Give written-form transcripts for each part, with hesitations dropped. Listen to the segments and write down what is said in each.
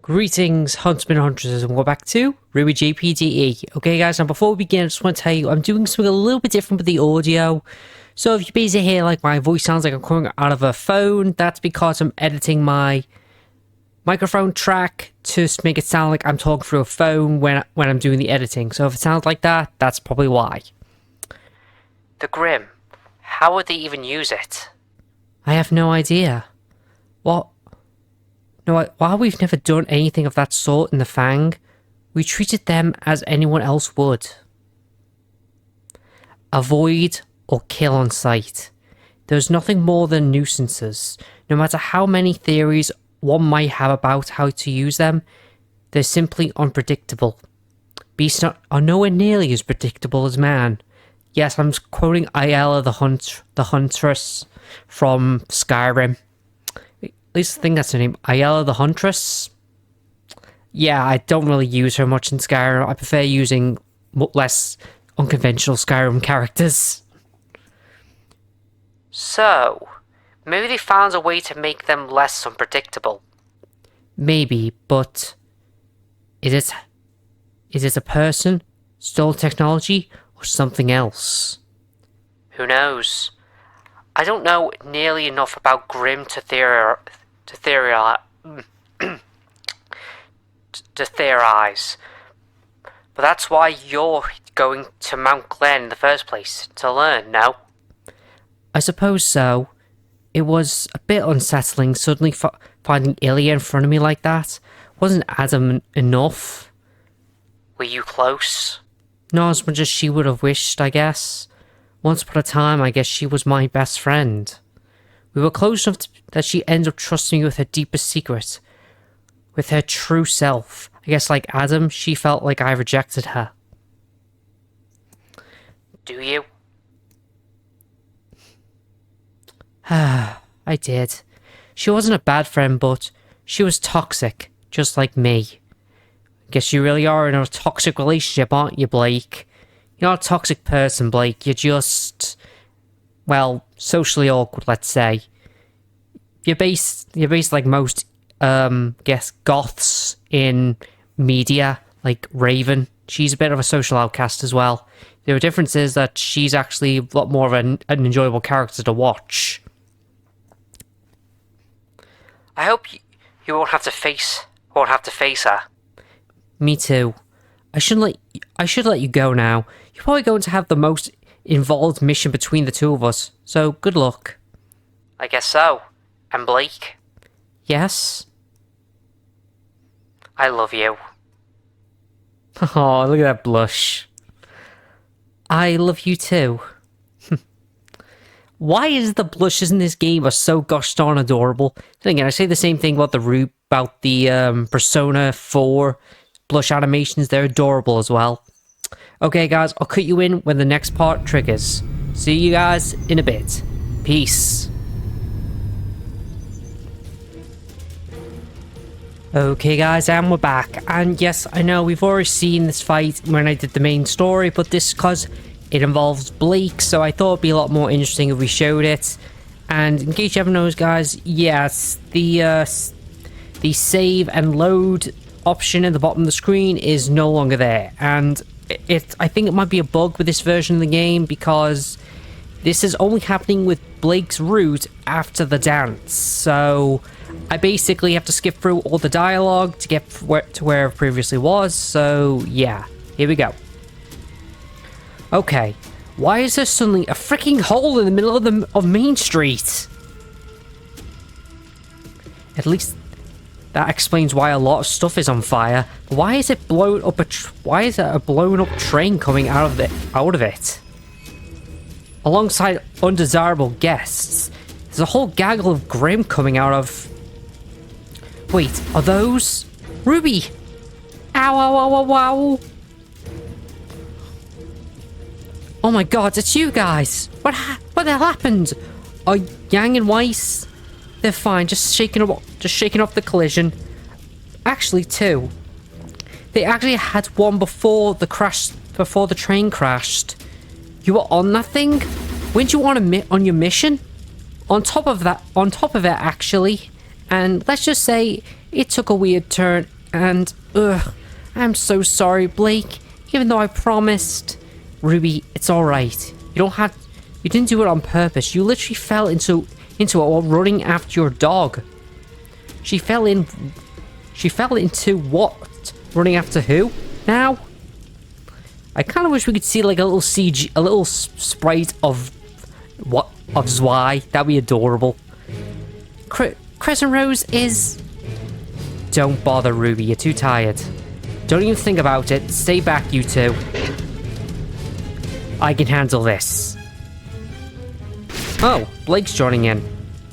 Greetings, Huntsmen and Huntresses, and welcome back to RWBY-JPDE. Okay, guys, now before we begin, I just want to tell you I'm doing something a little bit different with the audio. So if you basically hear like my voice sounds like I'm coming out of a phone, that's because I'm editing my microphone track to make it sound like I'm talking through a phone when I'm doing the editing. So if it sounds like that, that's probably why. The Grim. How would they even use it? I have no idea. What? No, while we've never done anything of that sort in the Fang, we treated them as anyone else would. Avoid or kill on sight. There's nothing more than nuisances. No matter how many theories one might have about how to use them, they're simply unpredictable. Beasts are nowhere nearly as predictable as man. Yes, I'm quoting Ayala the Huntress from Skyrim. At least I think that's her name. Ayala the Huntress. Yeah, I don't really use her much in Skyrim. I prefer using less unconventional Skyrim characters. So, maybe they found a way to make them less unpredictable. Maybe, but is it a person, stolen technology, or something else? Who knows? I don't know nearly enough about Grimm to theorize. But that's why you're going to Mount Glen in the first place, to learn, no? I suppose so. It was a bit unsettling suddenly finding Ilya in front of me like that. Wasn't Adam enough? Were you close? Not as much as she would have wished, I guess. Once upon a time, I guess she was my best friend. We were close enough that she ended up trusting me with her deepest secret. With her true self. I guess like Adam, she felt like I rejected her. Do you? I did. She wasn't a bad friend, but she was toxic, just like me. Guess you really are in a toxic relationship, aren't you, Blake? You're not a toxic person, Blake. You're just, well, socially awkward, let's say. You're based like most, guess, goths in media, like Raven. She's a bit of a social outcast as well. The difference is that she's actually a lot more of an enjoyable character to watch. I hope you won't have to face her. Me too. I should let you go now. You're probably going to have the most involved mission between the two of us, so good luck. I guess so. And Blake? Yes? I love you. Oh, look at that blush. I love you too. Why is the blushes in this game are so gosh darn adorable? Then again, I say the same thing about the Persona 4 blush animations. They're adorable as well. Okay, guys, I'll cut you in when the next part triggers. See you guys in a bit. Peace. Okay, guys, and we're back. And yes, I know we've already seen this fight when I did the main story, but this is because it involves Blake, so I thought it'd be a lot more interesting if we showed it. And in case you haven't known, guys, yes, the save and load option at the bottom of the screen is no longer there, and I think it might be a bug with this version of the game because this is only happening with Blake's route after the dance. So I basically have to skip through all the dialogue to get to where it previously was. So yeah, here we go. Okay, why is there suddenly a freaking hole in the middle of Main Street? At least that explains why a lot of stuff is on fire. Why is it blown up? Why is there a blown up train coming out of it? Alongside undesirable guests, there's a whole gaggle of Grim coming out of. Wait, are those Ruby? Ow! Ow! Ow! Ow! Ow! Oh my God, it's you guys! What the hell happened? Are Yang and Weiss? They're fine, just shaking off the collision. Actually, two. They actually had one before the train crashed. You were on that thing? Weren't you on your mission? On top of it, actually. And let's just say it took a weird turn, and I'm so sorry, Blake. Even though I promised. Ruby, it's alright. You didn't do it on purpose. You literally fell into it while running after your dog. She fell into what? Running after who? Now? I kind of wish we could see like a little CG, a little sprite of Zwei. That'd be adorable. Crescent Rose is... Don't bother, Ruby. You're too tired. Don't even think about it. Stay back, you two. I can handle this. Oh, Blake's joining in.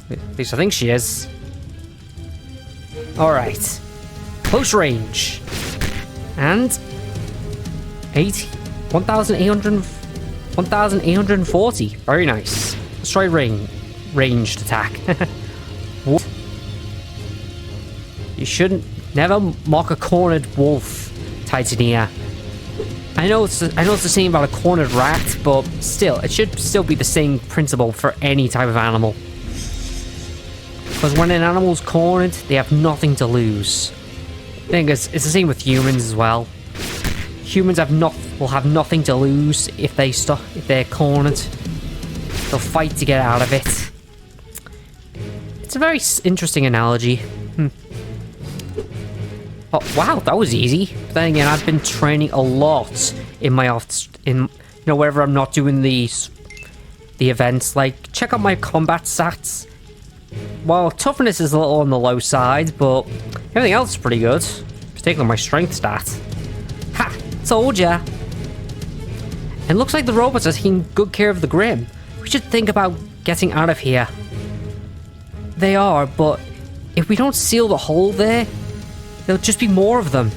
At least I think she is. Alright. Close range. And... 1,840. Very nice. Let's try ranged attack. What? You shouldn't never mock a cornered wolf, Titania. I know it's the same about a cornered rat, but still, it should still be the same principle for any type of animal. Because when an animal's cornered, they have nothing to lose. I think it's the same with humans as well. Humans will have nothing to lose if they're cornered. They'll fight to get out of it. It's a very interesting analogy. Oh wow, that was easy. But then again, I've been training a lot in my wherever I'm not doing the events. Like, check out my combat stats. Well, toughness is a little on the low side, but everything else is pretty good. Particularly my strength stat. Ha! Told ya! And looks like the robots are taking good care of the Grim. We should think about getting out of here. They are, but if we don't seal the hole there, there'll just be more of them.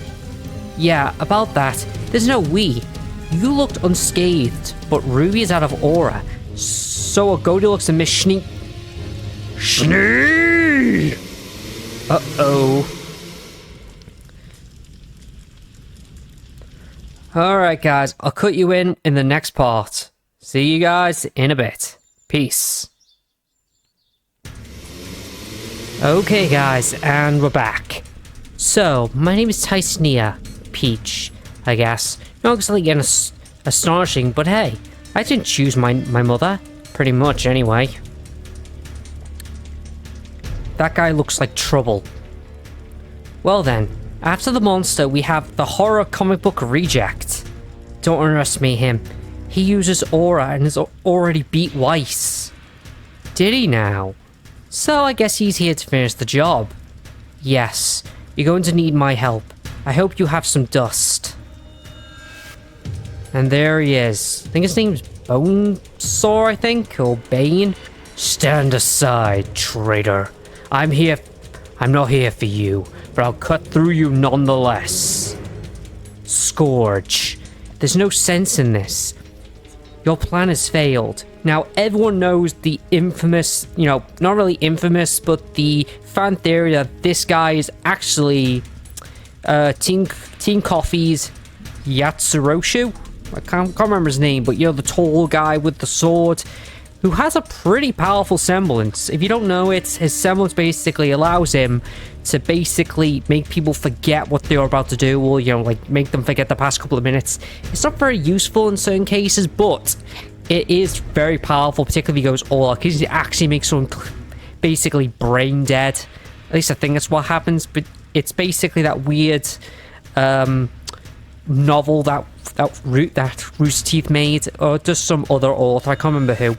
Yeah, about that. There's no we. You looked unscathed, but Ruby is out of aura. So are Goldilocks and Miss Schnee. Uh-oh. Alright guys, I'll cut you in the next part. See you guys in a bit. Peace. Okay guys, and we're back. So, my name is Titania. Peach, I guess. Not exactly getting astonishing, but hey, I didn't choose my mother. Pretty much, anyway. That guy looks like trouble. Well then, after the monster, we have the horror comic book reject. Don't underestimate him. He uses aura and has already beat Weiss. Did he now? So I guess he's here to finish the job. Yes, you're going to need my help. I hope you have some dust. And there he is. I think his name's Bonesaw, I think, or Bane. Stand aside, traitor. I'm not here for you, but I'll cut through you nonetheless. Scourge. There's no sense in this. Your plan has failed. Now, everyone knows the infamous, not really infamous, but the fan theory that this guy is actually Team Coffee's Yatsuroshu. I can't remember his name, but the tall guy with the sword, who has a pretty powerful semblance. If you don't know it, his semblance basically allows him to basically make people forget what they're about to do, or, like, make them forget the past couple of minutes. It's not very useful in certain cases, but it is very powerful, particularly if he goes all out, because he actually makes someone basically brain dead. At least I think that's what happens, but it's basically that weird novel that Rooster Teeth made, or just some other author, I can't remember who.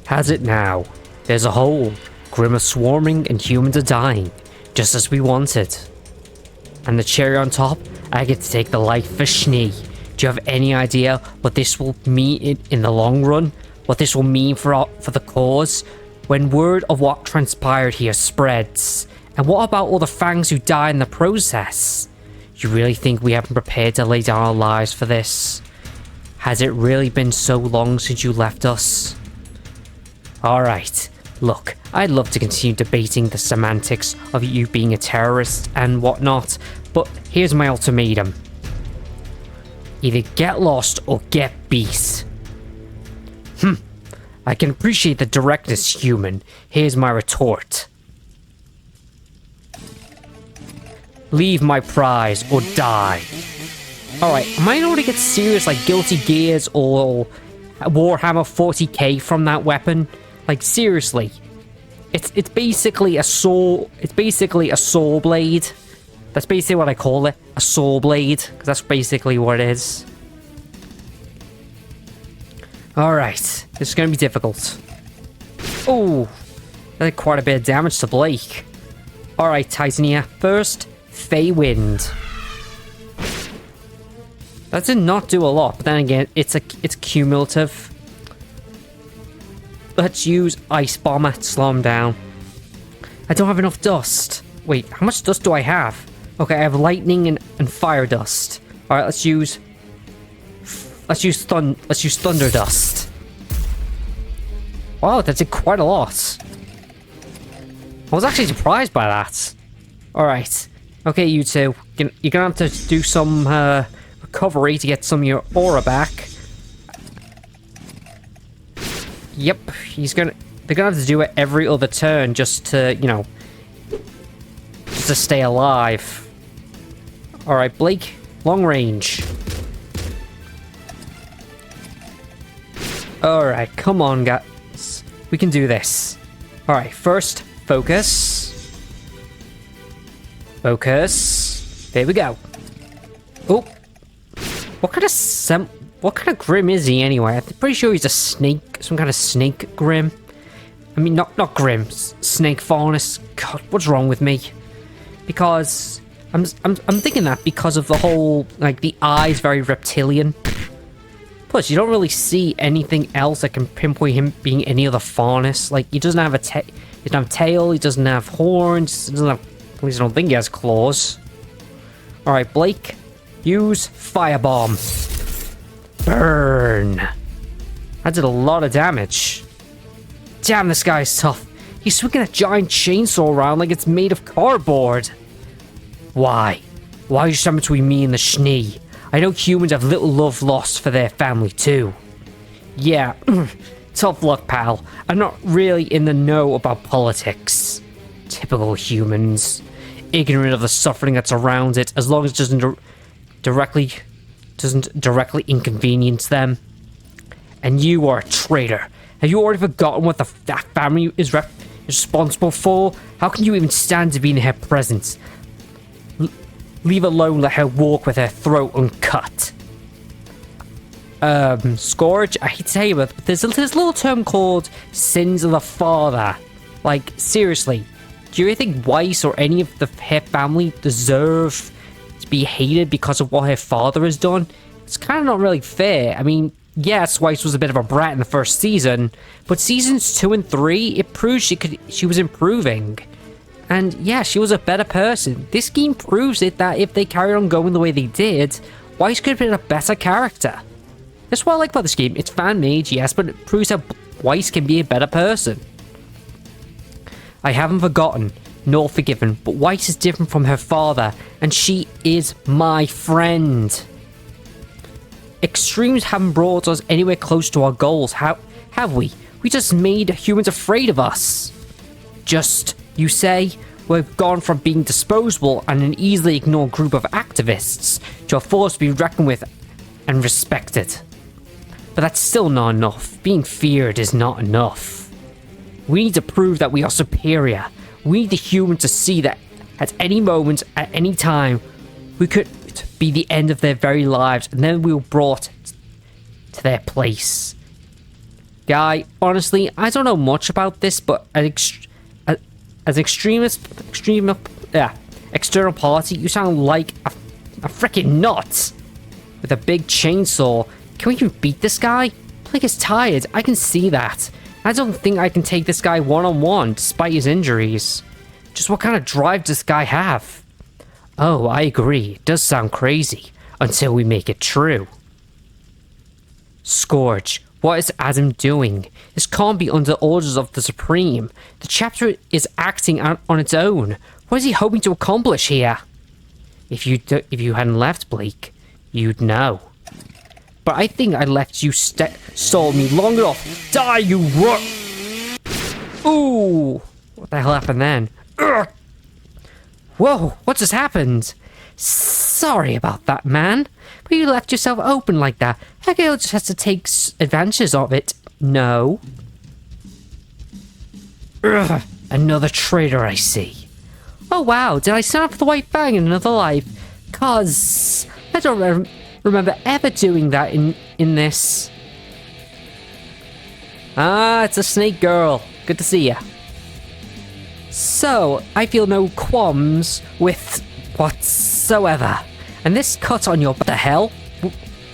Has it now. There's a hole. Grim are swarming and humans are dying, just as we wanted. And the cherry on top, I get to take the life for Schnee. Do you have any idea what this will mean in the long run? What this will mean for the cause? When word of what transpired here spreads? And what about all the fangs who die in the process? You really think we haven't prepared to lay down our lives for this? Has it really been so long since you left us? Alright, look, I'd love to continue debating the semantics of you being a terrorist and whatnot, but here's my ultimatum. Either get lost or get beast. I can appreciate the directness, human. Here's my retort. Leave my prize or die. Alright, am I going to get serious like Guilty Gears or Warhammer 40k from that weapon? Like, seriously. It's basically a saw. It's basically a saw blade. That's basically what I call it. A saw blade. Because that's basically what it is. Alright. This is going to be difficult. Oh. That did quite a bit of damage to Blake. Alright, Titania. First, Fey Wind. That did not do a lot, but then again, it's cumulative. Let's use Ice Bomber to slow him down. I don't have enough dust. Wait, how much dust do I have? Okay, I have lightning and fire dust. Alright, let's use thunder dust. Wow, that did quite a lot. I was actually surprised by that. Alright. Okay, you two. You're gonna have to do some recovery to get some of your aura back. Yep, they're gonna have to do it every other turn just to, you know, just to stay alive. Alright, Blake, long range. Alright, come on, guys. We can do this. Alright, first, focus. Focus. There we go. Oh. What kind of Grim is he anyway? I'm pretty sure he's a snake, some kind of snake Grim. I mean, not Grim, snake faunus. God, what's wrong with me? Because I'm thinking that because of the whole, like, the eyes very reptilian. Plus, you don't really see anything else that can pinpoint him being any other faunus. Like, he doesn't have he doesn't have a tail, he doesn't have horns, he doesn't have, at least I don't think he has claws. All right, Blake. Use Firebomb. Burn. That did a lot of damage. Damn, this guy is tough. He's swinging a giant chainsaw around like it's made of cardboard. Why? Why are you standing between me and the Schnee? I know humans have little love lost for their family too. Yeah, tough luck, pal. I'm not really in the know about politics. Typical humans. Ignorant of the suffering that's around it, as long as it doesn't directly inconvenience them. And you are a traitor. Have you already forgotten what that family is responsible for? How can you even stand to be in her presence? Leave alone let her walk with her throat uncut. Scourge, I hate to tell you, but there's this little term called sins of the father. Like, seriously, do you think Weiss or any of her family deserve to be hated because of what her father has done? It's kind of not really fair. I mean, yes, Weiss was a bit of a brat in the first season, but seasons 2 and 3, it proved she was improving. And yeah, she was a better person. This game proves it that if they carried on going the way they did, Weiss could have been a better character. That's what I like about this game. It's fan-made, yes, but it proves that Weiss can be a better person. I haven't forgotten, nor forgiven, but Weiss is different from her father, and she is my friend. Extremes haven't brought us anywhere close to our goals, have we? We just made humans afraid of us. Just, you say, we've gone from being disposable and an easily ignored group of activists to a force to be reckoned with and respected. But that's still not enough. Being feared is not enough. We need to prove that we are superior. We need the humans to see that at any moment, at any time, we could be the end of their very lives, and then we were brought to their place. Guy, honestly, I don't know much about this, but as external party, you sound like a freaking nut with a big chainsaw. Can we even beat this guy? Blake is tired. I can see that. I don't think I can take this guy one-on-one, despite his injuries. Just what kind of drive does this guy have? Oh, I agree. It does sound crazy, until we make it true. Scourge, what is Adam doing? This can't be under orders of the Supreme. The chapter is acting on its own. What is he hoping to accomplish here? If you hadn't left, Blake, you'd know. But I think I left you stall me long enough. Die, you Ooh! What the hell happened then? Ugh. Whoa, what just happened? Sorry about that, man. But you left yourself open like that. Hegel just has to take advantage of it. No. Ugh, another traitor, I see. Oh wow, did I sign up for the White Fang in another life? Cause I don't remember ever doing that in this. Ah, it's a snake girl. Good to see ya. So, I feel no qualms with whatsoever. And this cut on your... What the hell?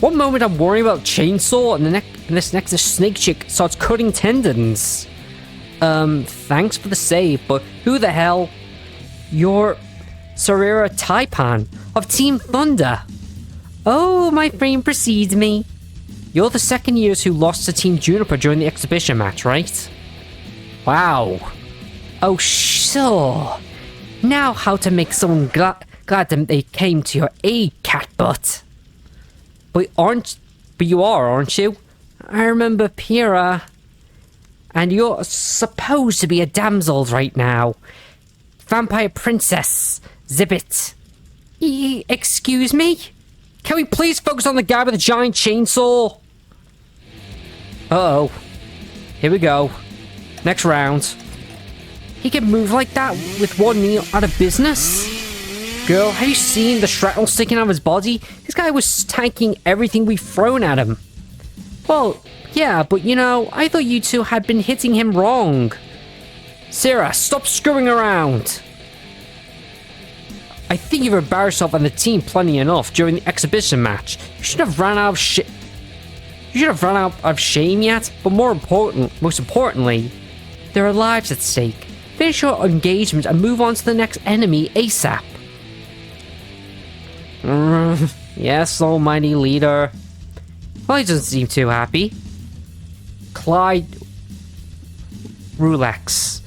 One moment I'm worrying about chainsaw, and this next the snake chick starts cutting tendons. Thanks for the save, but who the hell? You're Sarira Taipan of Team Thunder. Oh, my brain precedes me. You're the second years who lost to Team Juniper during the exhibition match, right? Wow. Oh, sure. Now how to make someone glad that they came to your aid, catbutt. But you are, aren't you? I remember Pyrrha. And you're supposed to be a damsel right now. Vampire Princess. Zibbit. Excuse me? Can we please focus on the guy with the giant chainsaw? Uh-oh. Here we go. Next round. He can move like that with one knee out of business? Girl, have you seen the shrapnel sticking out of his body? This guy was tanking everything we've thrown at him. Well, yeah, but you know, I thought you two had been hitting him wrong. Sarah, stop screwing around. I think you've embarrassed yourself and the team plenty enough during the exhibition match. You should have run out of shit. You should have run out of shame yet, but most importantly, there are lives at stake. Finish your engagement and move on to the next enemy ASAP. Yes, almighty leader. Well, he doesn't seem too happy. Clyde Rulex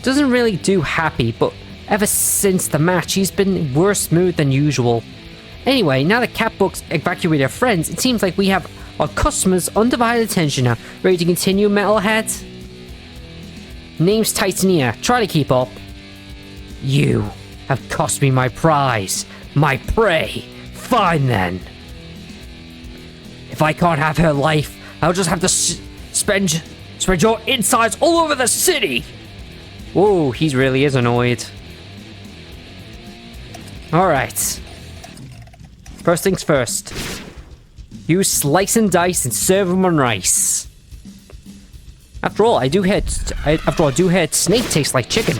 doesn't really do happy, but ever since the match, he's been worse mood than usual. Anyway, now that Catbook's evacuated our friends, it seems like we have our customers' undivided attention now. Ready to continue, Metalhead? Name's Titania. Try to keep up. You have cost me my prize, my prey. Fine then. If I can't have her life, I'll just have to spread your insides all over the city. Whoa, he really is annoyed. Alright. First things first. You slice and dice and serve them on rice. After all, I do hear snake tastes like chicken.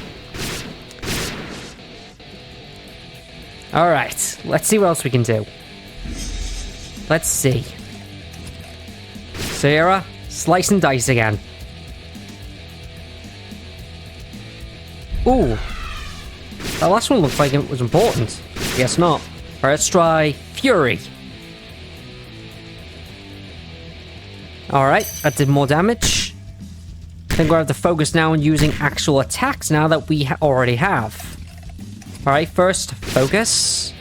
Alright, let's see what else we can do. Let's see. Sarah, slice and dice again. Ooh. That last one looked like it was important. Guess not. Alright, let's try Fury. Alright, that did more damage. I think we'll have to focus now on using actual attacks now that we already have. Alright, first, focus.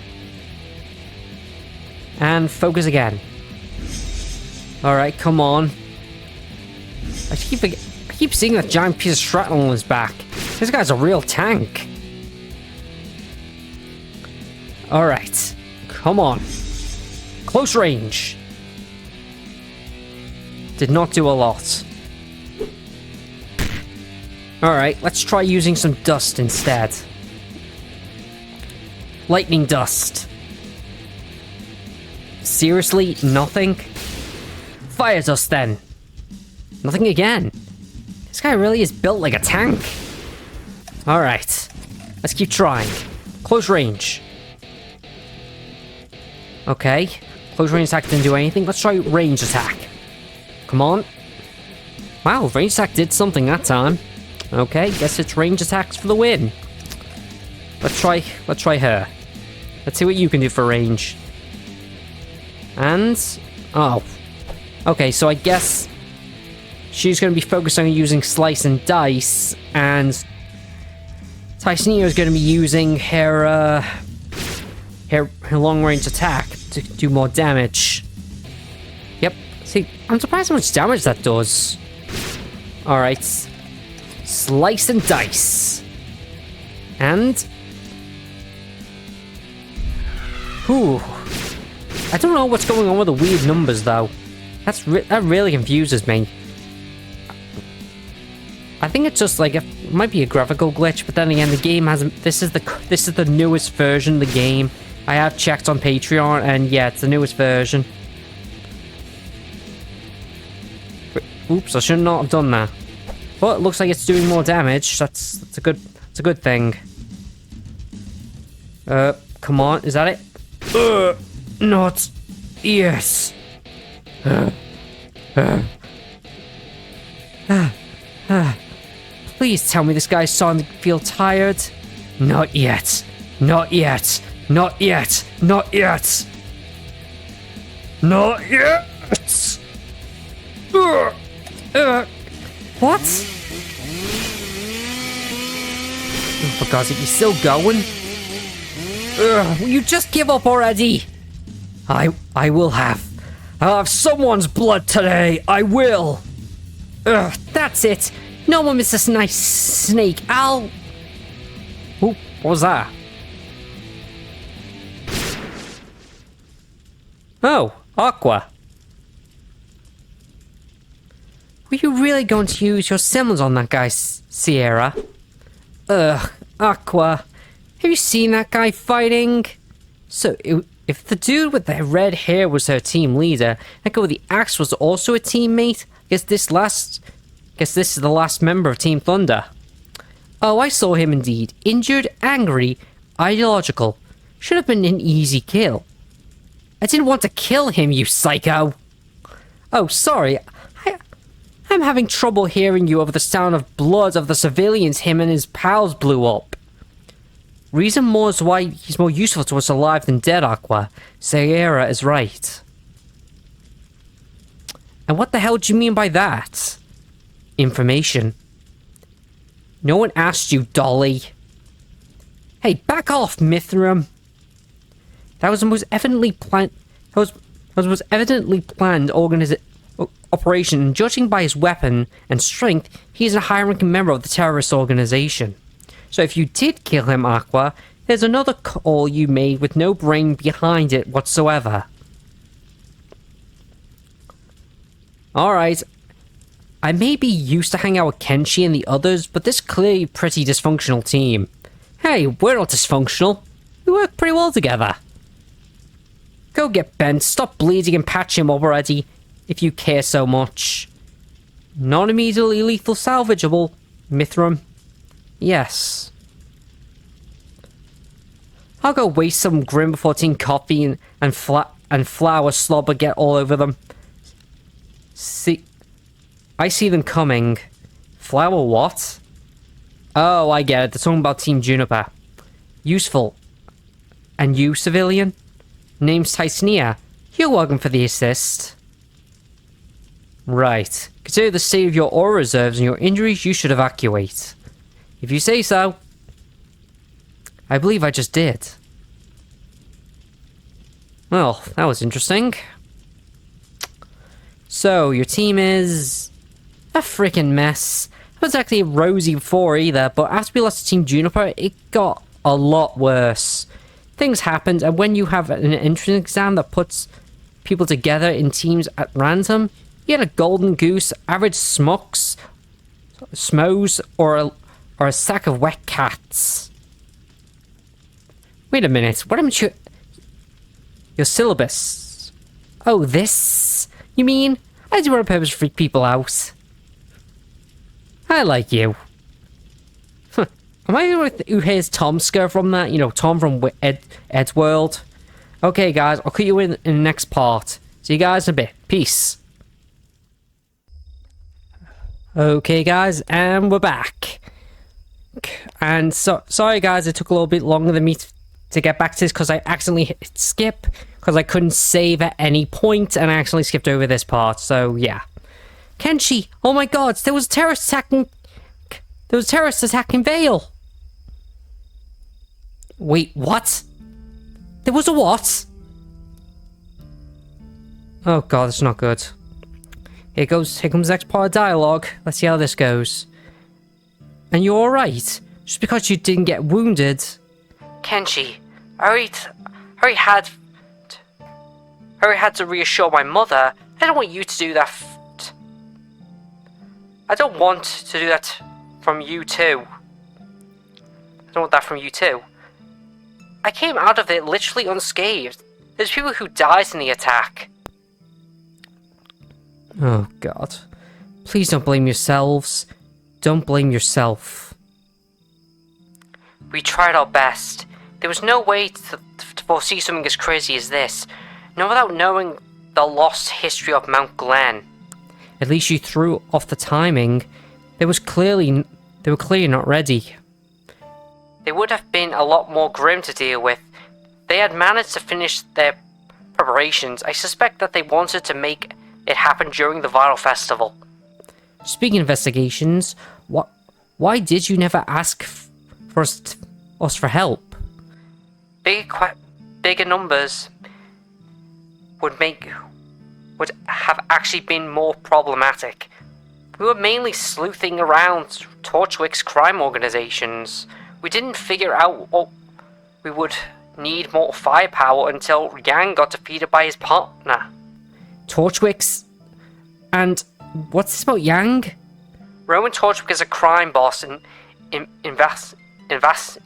And focus again. Alright, come on. I keep seeing that giant piece of shrapnel on his back. This guy's a real tank. Alright, come on. Close range. Did not do a lot. Alright, let's try using some dust instead. Lightning dust. Seriously? Nothing? Fire dust then. Nothing again. This guy really is built like a tank. Alright. Let's keep trying. Close range. Okay. Close range attack didn't do anything. Let's try range attack. Come on. Wow, range attack did something that time. Okay, guess it's range attacks for the win. Let's try her. Let's see what you can do for range. And... oh. Okay, so I guess she's going to be focused on using slice and dice, and Titania is going to be using her long range attack to do more damage. Yep. See, I'm surprised how much damage that does. Alright. Slice and dice. And Whew. I don't know what's going on with the weird numbers, though. That really confuses me. I think it's just like it might be a graphical glitch, but then again, the game hasn't. This is the newest version of the game. I have checked on Patreon, and yeah, it's the newest version. Oops, I should not have done that. But it looks like it's doing more damage. That's a good thing. Come on, is that it? Not. Yes. Please tell me this guy's starting to feel tired. Not yet. Not yet. Not yet. Not yet. Not yet. What? Oh, for God's sake, you still going? Will you just give up already? I will have. I'll have someone's blood today. I will. That's it. No one misses a nice snake. Ooh, what was that? Oh, Aqua. Were you really going to use your symbols on that guy, Sierra? Aqua. Have you seen that guy fighting? So, if the dude with the red hair was her team leader, that guy with the axe was also a teammate, guess this is the last member of Team Thunder. Oh, I saw him indeed. Injured, angry, ideological. Should have been an easy kill. I didn't want to kill him, you psycho. Oh, sorry. I'm having trouble hearing you over the sound of blood of the civilians him and his pals blew up. Reason more is why he's more useful to us alive than dead, Aqua. Sierra is right. And what the hell do you mean by that? Information. No one asked you, Dolly. Hey, back off, Mithram. That was the most evidently planned. That was most evidently planned operation, and judging by his weapon and strength, he is a high-ranking member of the terrorist organization. So if you did kill him, Aqua, there's another call you made with no brain behind it whatsoever. Alright. I may be used to hang out with Kenshi and the others, but this is clearly a pretty dysfunctional team. Hey, we're not dysfunctional. We work pretty well together. Go get bent, stop bleeding and patch him up already, if you care so much. Non immediately lethal salvageable, Mithram. Yes. I'll go waste some Grim before Team Coffee and flour slobber get all over them. I see them coming. Flower what? Oh, I get it. They're talking about Team Juniper. Useful. And you, civilian? Name's Tysnia. You're welcome for the assist. Right. Consider the state of your aura reserves and your injuries, you should evacuate. If you say so. I believe I just did. Well, that was interesting. So, your team is a freaking mess. It was actually rosy before either, but after we lost to Team Juniper, it got a lot worse. Things happened, and when you have an entrance exam that puts people together in teams at random, you get a golden goose, average smokes, smos, or a sack of wet cats. Wait a minute, what am you... Your syllabus. Oh, this? You mean? I do it on purpose to freak people out. I like you. Huh. Am I the one who hears Tom scare from that? You know, Tom from Ed's World? Okay, guys, I'll cut you in the next part. See you guys in a bit. Peace. Okay, guys, and we're back. And sorry, guys, it took a little bit longer than me to get back to this because I accidentally hit skip because I couldn't save at any point and I accidentally skipped over this part, so yeah. Kenshi, oh my god, there was a terrorist attacking Vale. Wait, what? There was a what? Oh god, that's not good. Here comes the next part of dialogue. Let's see how this goes. And you're alright? Just because you didn't get wounded? Kenshi, I already had I already had to reassure my mother. I don't want you to do that. I don't want to do that from you too. I don't want that from you too. I came out of it literally unscathed. There's people who died in the attack. Oh God. Please don't blame yourselves. Don't blame yourself. We tried our best. There was no way to foresee something as crazy as this. Not without knowing the lost history of Mount Glen. At least you threw off the timing. They were clearly not ready. They would have been a lot more grim to deal with. They had managed to finish their preparations. I suspect that they wanted to make it happen during the Viral Festival. Speaking of investigations, why did you never ask for us for help? Bigger numbers would have actually been more problematic. We were mainly sleuthing around Torchwick's crime organizations. We didn't figure out what we would need more firepower until Yang got defeated by his partner. Torchwick's? And what's this about Yang? Roman Torchwick is a crime boss in the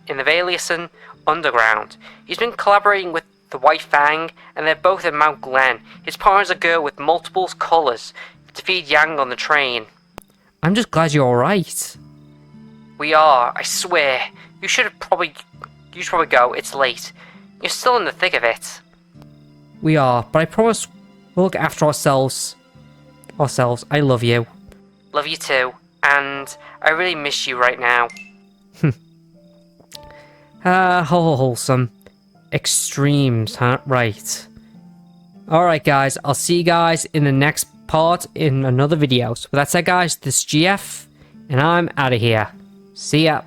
Valiasan underground. He's been collaborating with the White Fang, and they're both in Mount Glen. His partner's a girl with multiple colours. Defeat Yang on the train. I'm just glad you're alright. We are, I swear. You should probably go. It's late. You're still in the thick of it. We are, but I promise we'll look after ourselves. I love you. Love you too. And I really miss you right now. Wholesome. Extremes, huh? Right. Alright guys, I'll see you guys in the next part in another video. So with that said guys, this is GF, and I'm out of here. See ya.